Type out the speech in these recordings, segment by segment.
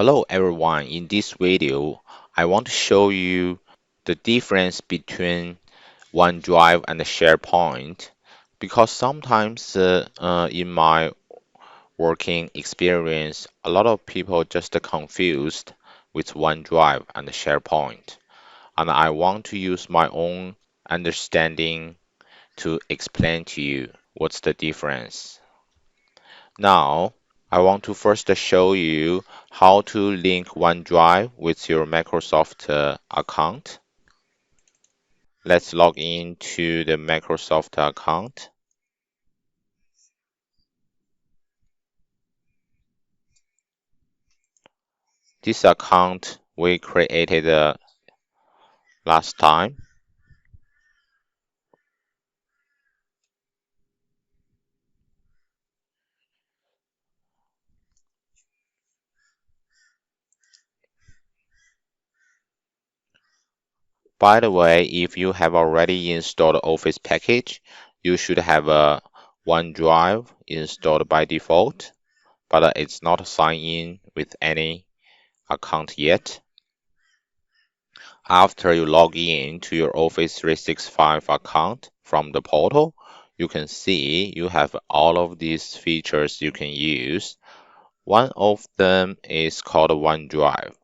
Hello everyone, in this video, I want to show you the difference between OneDrive and SharePoint because sometimes in my working experience, a lot of people just confused with OneDrive and SharePoint, and I want to use my own understanding to explain to you what's the difference. Now, I want to first show you how to link OneDrive with your Microsoft account. Let's log in to the Microsoft account. This account we created last time. By the way, if you have already installed Office package, you should have a OneDrive installed by default, but it's not signed in with any account yet. After you log in to your Office 365 account from the portal, you can see you have all of these features you can use. One of them is called OneDrive.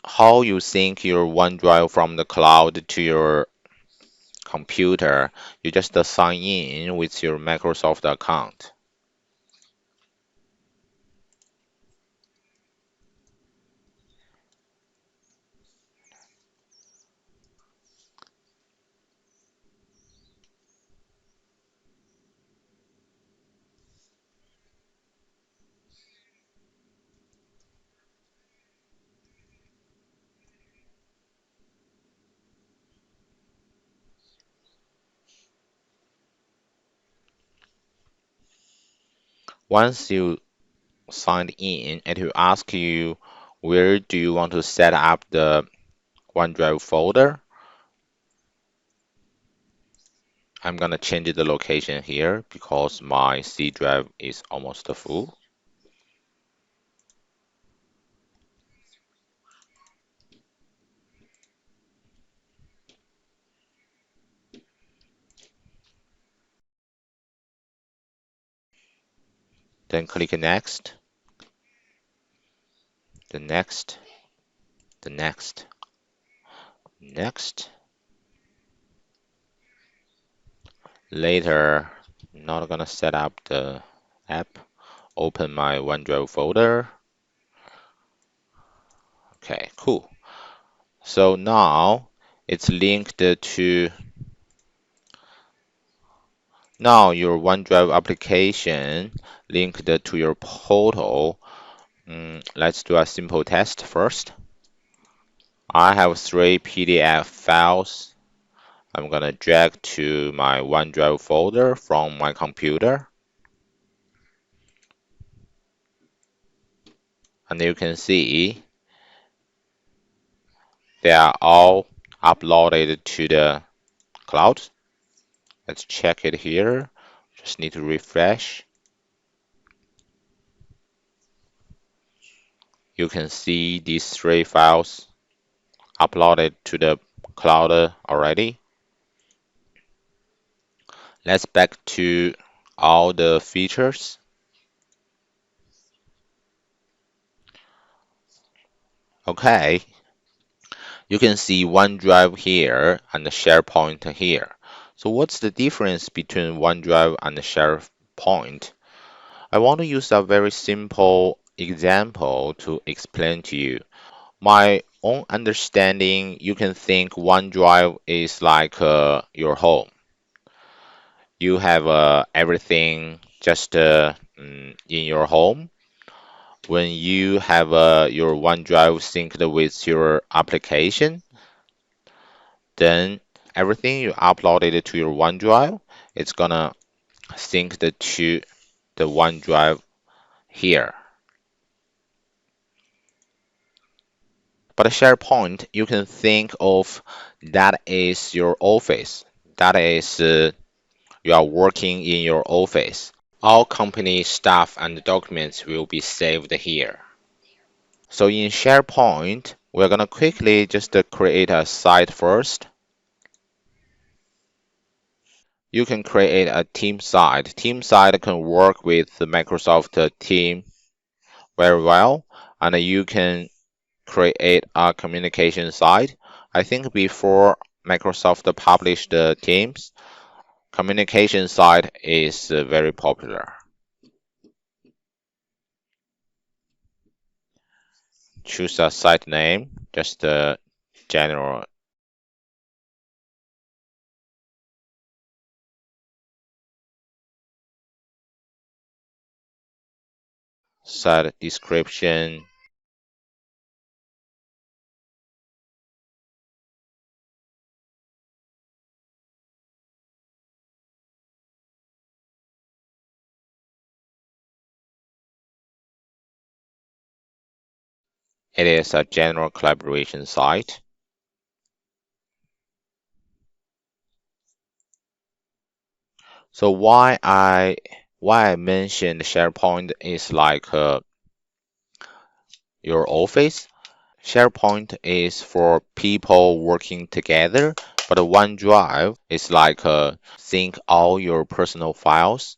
How you sync your OneDrive from the cloud to your computer, you just sign in with your Microsoft account. Once you signed in, it will ask you where do you want to set up the OneDrive folder. I'm gonna change the location here because my C drive is almost full. Then click next, the next, the next, next. Later, not gonna set up the app. Open my OneDrive folder. Okay, cool. So now it's linked to now your OneDrive application linked to your portal. Let's do a simple test first. I have 3 PDF files. I'm gonna drag to my OneDrive folder from my computer. And you can see they are all uploaded to the cloud. Let's check it here. Just need to refresh. You can see these 3 files uploaded to the cloud already. Let's back to all the features. Okay, you can see OneDrive here and the SharePoint here. So what's the difference between OneDrive and the SharePoint? I want to use a very simple example to explain to you. My own understanding, you can think OneDrive is like your home. You have everything just in your home. When you have your OneDrive synced with your application, then everything you uploaded to your OneDrive, it's gonna sync to the OneDrive here. But SharePoint, you can think of that is your office. That is, you are working in your office. All company stuff and documents will be saved here. So in SharePoint, we're gonna quickly just create a site first. You can create a team site. Team site can work with the Microsoft Team very well, and you can create a communication site. I think before Microsoft published the Teams, communication site is very popular. Choose a site name, just general. Site description. It is a general collaboration site. So why I mentioned SharePoint is like your office. SharePoint is for people working together, but OneDrive is like sync all your personal files.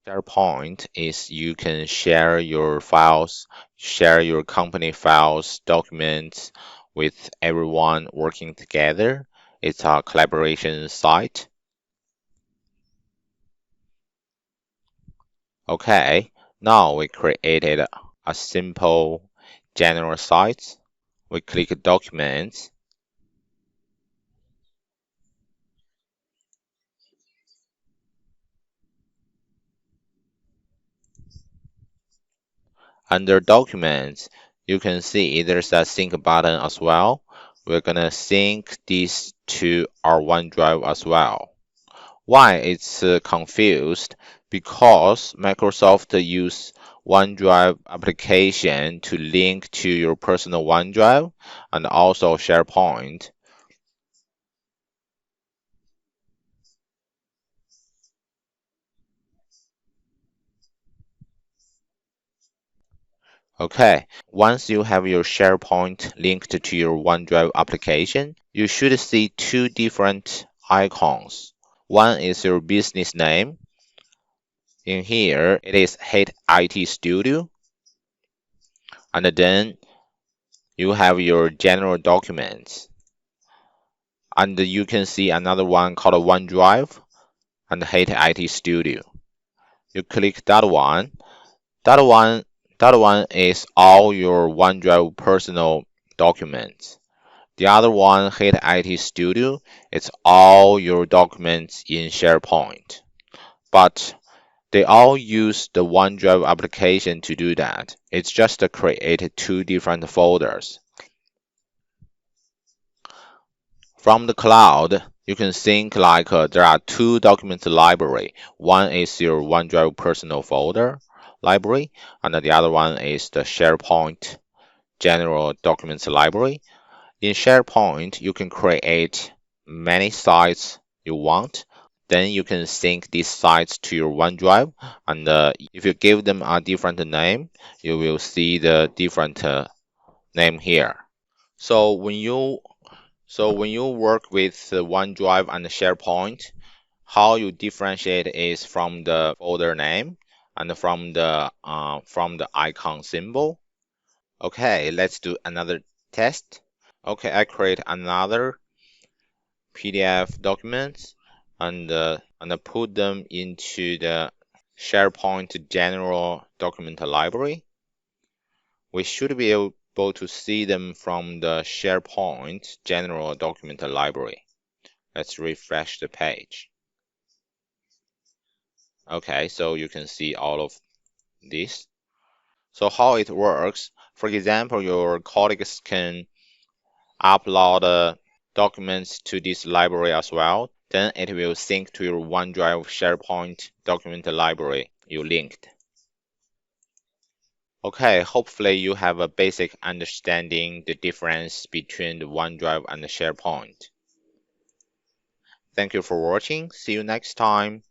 SharePoint is you can share your files, share your company files, documents with everyone working together. It's a collaboration site. Okay, now we created a simple general site. We click Documents. Under Documents, you can see there's a sync button as well. We're gonna sync this to our OneDrive as well. Why it's confused? Because Microsoft use OneDrive application to link to your personal OneDrive and also SharePoint. Okay, once you have your SharePoint linked to your OneDrive application, you should see two different icons. One is your business name. In here, it is Hit IT Studio. And then you have your general documents. And you can see another one called OneDrive and Hit IT Studio. You click that one. That one, that one is all your OneDrive personal documents. The other one, Hit IT Studio, it's all your documents in SharePoint. But they all use the OneDrive application to do that. It's just to create two different folders. From the cloud, you can think like there are two document library. One is your OneDrive personal folder library, and the other one is the SharePoint general documents library. In SharePoint, you can create many sites you want. Then you can sync these sites to your OneDrive, and if you give them a different name, you will see the different name here. So when you work with OneDrive and SharePoint, how you differentiate is from the folder name and from the icon symbol. Okay, let's do another test. Okay, I create another PDF document and I put them into the SharePoint General Document Library. We should be able to see them from the SharePoint General Document Library. Let's refresh the page. Okay, so you can see all of this. So how it works, for example, your colleagues can upload documents to this library as well, then it will sync to your OneDrive SharePoint document library you linked. Okay, hopefully you have a basic understanding the difference between the OneDrive and the SharePoint. Thank you for watching. See you next time.